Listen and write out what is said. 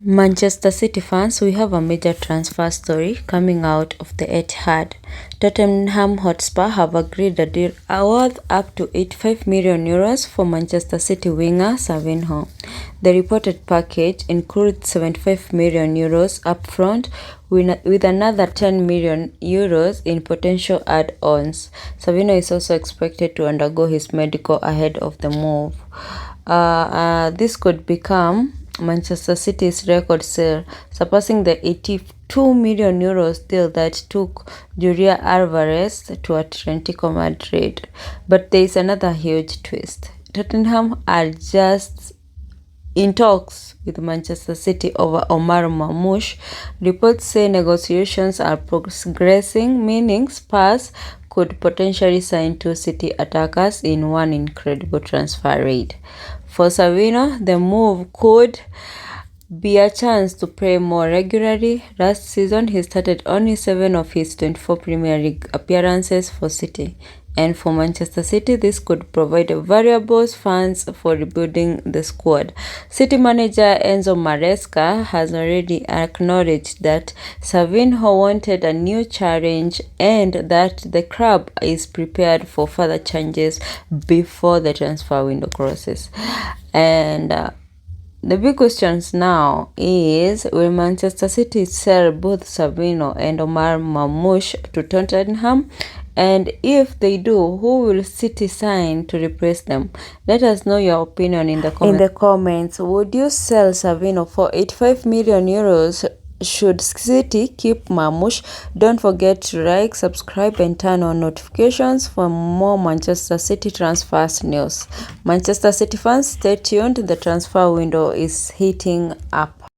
Manchester City fans, we have a major transfer story coming out of the Etihad. Tottenham Hotspur have agreed a deal worth up to €85 million for Manchester City winger Savinho. The reported package includes €75 million upfront with another €10 million in potential add-ons. Savinho is also expected to undergo his medical ahead of the move. This could become Manchester City's record sale, surpassing the €82 million deal that took Julian Alvarez to Atletico Madrid. But there is another huge twist. Tottenham are just in talks with Manchester City over Omar Marmoush. Reports say negotiations are progressing, meaning Spurs could potentially sign two City attackers in one incredible transfer raid. For Savinho, the move could be a chance to play more regularly. Last season, he started only 7 of his 24 Premier League appearances for City. And for Manchester City, this could provide valuable funds for rebuilding the squad. City manager Enzo Maresca has already acknowledged that Savinho wanted a new challenge and that the club is prepared for further changes before the transfer window closes. And the big questions now is, will Manchester City sell both Savinho and Omar Marmoush to Tottenham? And if they do, who will City sign to replace them? Let us know your opinion in the comments. Would you sell Savinho for €85 million? Should City keep Marmoush? Don't forget to like, subscribe, and turn on notifications for more Manchester City transfers news. Manchester City fans, stay tuned. The transfer window is heating up.